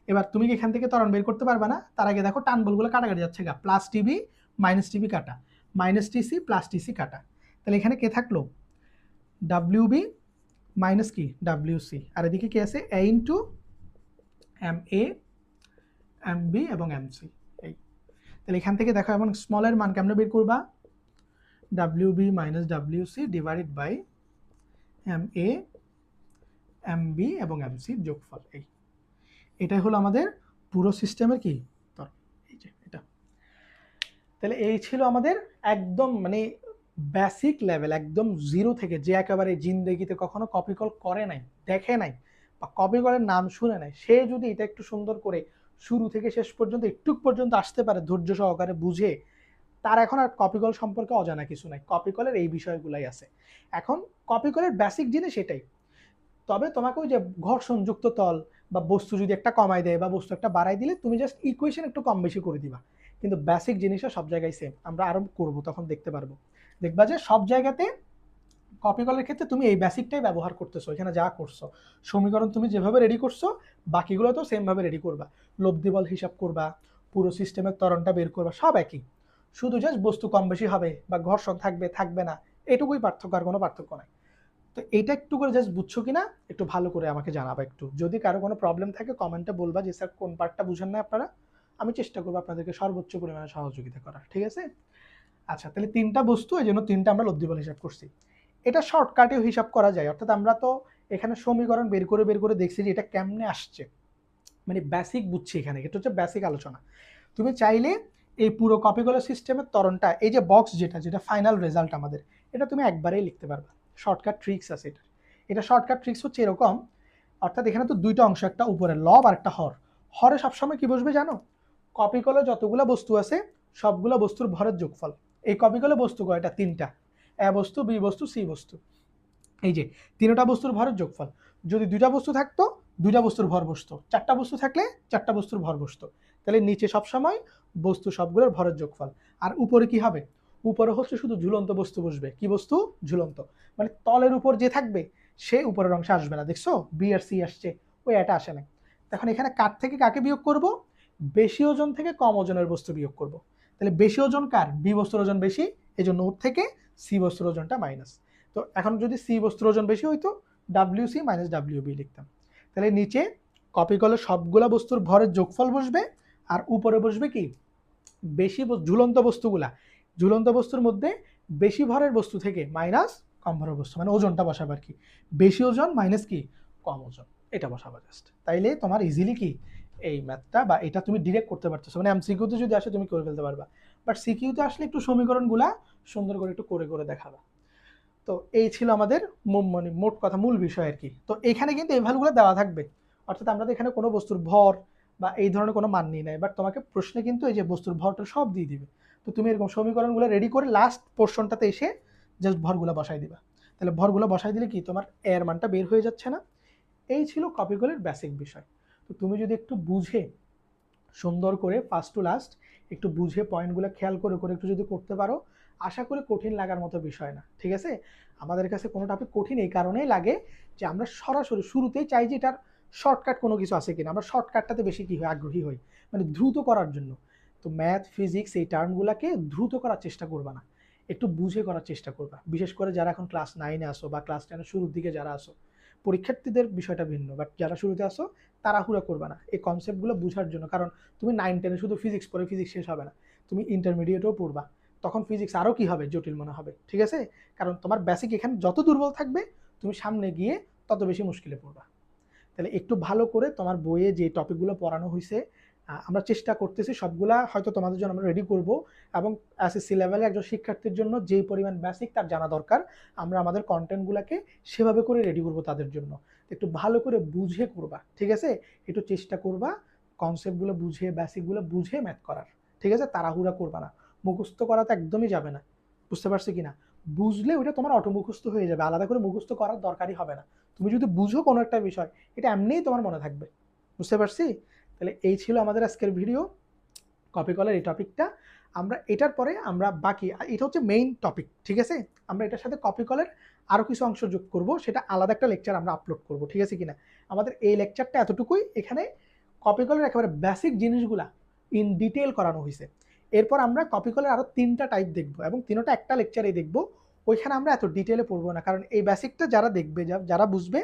এবার তুমি কি এখান থেকে ত্বরণ বের করতে পারবে না, তার আগে দেখো টান বলগুলো কাটাকাটি যাচ্ছে গা, প্লাস টিবি মাইনাস টিবি কাটা, মাইনাস টিসি প্লাস টিসি কাটা, তাহলে এখানে কে থাকলো, ডাব্লিউ বি মাইনাস কি ডাব্লিউ সি, আর এদিকে কি আছে A into M A M B এবং এম সি। এই তাহলে এখান থেকে দেখো এমন স্মলের মান কেমন বের করবা, W B minus W C divided by M A M B এবং এম সির যোগফল। এই এটাই হলো আমাদের পুরো সিস্টেমের কি এই যে এটা। তাহলে এই ছিল আমাদের একদম মানে বেসিক লেভেল, একদম জিরো থেকে, যে একেবারে জিন্দেগিতে কখনো কপি কল করে নাই, দেখে নাই, বা কপি কলের নাম শুনে নাই, সে যদি এটা একটু সুন্দর করে শুরু থেকে শেষ পর্যন্ত একটু পর্যন্ত আসতে পারে ধৈর্য সহকারে বুঝে, তার এখন আর কপি কল সম্পর্কে অজানা কিছু নাই। কপি কলের এই বিষয়গুলাই আছে। এখন কপি কলের বেসিক জিনিস এটাই। তবে তোমাকে ওই যে ঘর্ষণযুক্ত তল বা বস্তু যদি একটা কমাই দেয় বা বস্তু একটা বাড়াই দিলে তুমি জাস্ট ইকুয়েশন একটু কম বেশি করে দিবা, কিন্তু বেসিক জিনিসটা সব জায়গায় সেম। আমরা আরো করব তখন দেখতে পারবো, দেখবা যে সব জায়গাতে কপি কলের ক্ষেত্রে তুমি এই বেসিকটাই ব্যবহার করতেছো। এখানে যা করছো সমীকরণ তুমি যেভাবে রেডি করছো বাকিগুলো তো সেম ভাবে রেডি করবা, লব্ধি বল হিসাব করবা, পুরো সিস্টেমের ত্বরণটা বের করবা, সব একই। শুধু জাস্ট বস্তু কম বেশি হবে বা ঘর্ষণ থাকবে থাকবে না, এটুকুই পার্থক্য, আর কোনো পার্থক্য নাই। তো এইটা একটু করে জাস্ট বুঝছো কিনা একটু ভালো করে আমাকে জানাবা। একটু যদি কারো কোনো প্রবলেম থাকে কমেন্টে বলবা যে স্যার কোন পার্টটা বুঝেন না আপনারা, আমি চেষ্টা করবো আপনাদেরকে সর্বোচ্চ পরিমাণে সহযোগিতা করার, ঠিক আছে? আচ্ছা, তাহলে তিনটা বস্তু, এই জন্য তিনটা আমরা লব্ধি বল হিসাব করছি। এটা শর্টকাটেও হিসাব করা যায়, অর্থাৎ আমরা তো এখানে সমীকরণ বের করে দেখছি যে এটা কেমনে আসছে, মানে বেসিক বুঝছি এখানে, এটা হচ্ছে বেসিক আলোচনা। তুমি চাইলে এই পুরো কপি কলার সিস্টেমের ত্বরণটা, এই যে বক্স যেটা যেটা ফাইনাল রেজাল্ট আমাদের, এটা তুমি একবারেই লিখতে পারবা। শর্টকাট ট্রিক্স আছে এটা। এটা শর্টকাট ট্রিক্স হচ্ছে এরকম, অর্থাৎ এখানে তো দুইটা অংশ, একটা উপরে লব আর একটা হর। হরে সবসময় কি বসবে জানো? কপি কলে যতগুলো বস্তু আছে সবগুলো বস্তুর ভরের যোগফল। এই কপি কলে বস্তু কয়টা? তিনটা, এ বস্তু, বি বস্তু, সি বস্তু। এই যে তিনটা বস্তুর ভরের যোগফল। যদি দুইটা বস্তু থাকতো দুইটা বস্তুর ভর বসতো, চারটা বস্তু থাকলে চারটা বস্তুর ভর বসতো। তাহলে নিচে সবসময় বস্তু সবগুলোর ভরের যোগফল। আর উপরে কি হবে? উপরে হচ্ছে শুধু ঝুলন্ত বস্তু বসবে। কি বস্তু? ঝুলন্ত। মানে তলের উপর যে থাকবে সে উপরের অংশে আসবে না। দেখছো বি আর সি আসছে, ওই এটা আসে না। তখন এখানে কার থেকে কাকে বিয়োগ করব? বেশি ওজন থেকে কম ওজনের বস্তু বিয়োগ করব। তাহলে বেশি ওজন কার? বি বস্তুর ওজন বেশি, এই জন্য ওর থেকে সি বস্তুর ওজনটা মাইনাস। তো এখন যদি সি বস্তুর ওজন বেশি হইতো W C minus W B লিখতাম। তাহলে নিচে কপি করলে সবগুলা বস্তুর ভরের যোগফল বসবে, আর উপরে বসবে কি? বেশি ঝুলন্ত বস্তুগুলা, ঝুলন্ত বস্তুর মধ্যে বেশি ভরের বস্তু থেকে মাইনাস কম ভরের বস্তু, মানে ওজনটা বসাবে আর কি। বেশি ওজন মাইনাস কি? কম ওজন, এটা বসাবো জাস্ট। তাইলে তোমার ইজিলি কি এই ম্যাথটা বা এটা তুমি ডিরেক্ট করতে পারতেছো, মানে এমসিকিউতে যদি আসে তুমি করে ফেলতে পারবা, বাট সিকিউতে আসলে একটু সমীকরণগুলা সুন্দর করে একটু করে করে দেখাবা। তো এই ছিল আমাদের মানে মোট কথা মূল বিষয় আর কি। তো এখানে কিন্তু এই ভ্যালুগুলো দেওয়া থাকবে, অর্থাৎ আমরা তো এখানে কোনো বস্তুর ভর বা এই ধরনের কোনো মান নিই নাই, বাট তোমাকে প্রশ্নে কিন্তু এই যে বস্তুর ভরটা সব দিয়ে দিবে। তো তুমি এরকম সমীকরণগুলো রেডি করে লাস্ট পোর্শনটাতে এসে জাস্ট ভরগুলো বসাই দিবা। তাহলে ভরগুলো বসাই দিলে কি তোমার এর মানটা বের হয়ে যাচ্ছে না? এই ছিল কপিগুলোর বেসিক বিষয়। তো তুমি যদি একটু বুঝে সুন্দর করে ফার্স্ট টু লাস্ট একটু বুঝে পয়েন্টগুলো খেয়াল করে করে একটু যদি করতে পারো, আশা করি কঠিন লাগার মতো বিষয় না, ঠিক আছে? আমাদের কাছে কোনো টপিক কঠিন এই কারণেই লাগে যে আমরা সরাসরি শুরুতেই চাই যে এটার শর্টকাট কোনো কিছু আছে কিনা। আমরা শর্টকাটটাতে বেশি কি হয়, আগ্রহী হই, মানে দ্রুত করার জন্য। তো ম্যাথ ফিজিক্স এই টার্মগুলোকে দ্রুত করার চেষ্টা করবা না, একটু বুঝে করার চেষ্টা করবা। বিশেষ করে যারা এখন ক্লাস 9-এ আসো বা ক্লাস 10-এর শুরুর দিকে যারা আসো, পরীক্ষার্থীদের বিষয়টা ভিন্ন, বাট যারা শুরুতে আসো তাড়াহুড়া করবা না এই কনসেপ্টগুলো বোঝার জন্য। কারণ তুমি 9-10-এ শুধু ফিজিক্স পড়ে ফিজিক্স শেষ হবে না, তুমি ইন্টারমিডিয়েটেও পড়বা, তখন ফিজিক্স আরও কি হবে, জটিল মনে হবে, ঠিক আছে? কারণ তোমার বেসিক এখানে যত দুর্বল থাকবে তুমি সামনে গিয়ে তত বেশি মুশকিলে পড়বা। তাহলে একটু ভালো করে তোমার বইয়ে যে টপিকগুলো পড়ানো হয়েছে আমরা চেষ্টা করতেছি সবগুলা হয়তো তোমাদের জন্য আমরা রেডি করব, এবং এসএসসি লেভেলে একজন শিক্ষার্থীর জন্য যেই পরিমাণ বেসিক তার জানা দরকার আমরা আমাদের কন্টেন্টগুলোকে সেভাবে করে রেডি করব তাদের জন্য। একটু ভালো করে বুঝে করবা, ঠিক আছে? একটু চেষ্টা করবা কনসেপ্টগুলো বুঝে বেসিকগুলো বুঝে ম্যাথ করার, ঠিক আছে? তাড়াহুড়া করবা না, মুখস্থ করা তো একদমই যাবে না। বুঝতে পারছি কিনা? বুঝলে ওটা তোমার অটো মুখস্থ হয়ে যাবে, আলাদা করে মুখস্থ করার দরকারই হবে না। তুমি যদি বুঝো কোনো একটা বিষয় এটা এমনিই তোমার মনে থাকবে। বুঝতে পারছি? তাহলে এই ছিল আমাদের আজকের ভিডিও, কপি কলার এই টপিকটা। আমরা এটার পরে আমরা বাকি, এটা হচ্ছে মেইন টপিক, ঠিক আছে? আমরা এটার সাথে কপি কলের আরও কিছু অংশ যোগ করব, সেটা আলাদা একটা লেকচার আমরা আপলোড করব, ঠিক আছে কিনা? আমাদের এই লেকচারটা এতটুকুই, এখানে কপি কলের একেবারে বেসিক জিনিসগুলা ইন ডিটেল করানো হয়েছে। এরপর আমরা কপি কলের আরও 3টা টাইপ দেখব, এবং 3টা একটা লেকচারেই দেখব। ওইখানে আমরা এত ডিটেলে পড়বো না, কারণ এই বেসিকটা যারা দেখবে যারা বুঝবে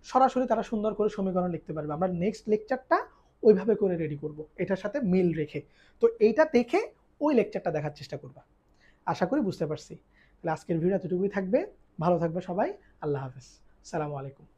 সরাসরি তারা সুন্দর করে সমীকরণ লিখতে পারবে। আমরা নেক্সট লেকচারটা ওইভাবে করে রেডি করব এটার সাথে মিল রেখে। তো এইটা দেখে ওই লেকচারটা দেখার চেষ্টা করবা। আশা করি বুঝতে পারছি। তাহলে আজকের ভিডিও এতটুকুই থাকবে। ভালো থাকবে সবাই। আল্লাহ হাফেজ। সালামু আলাইকুম।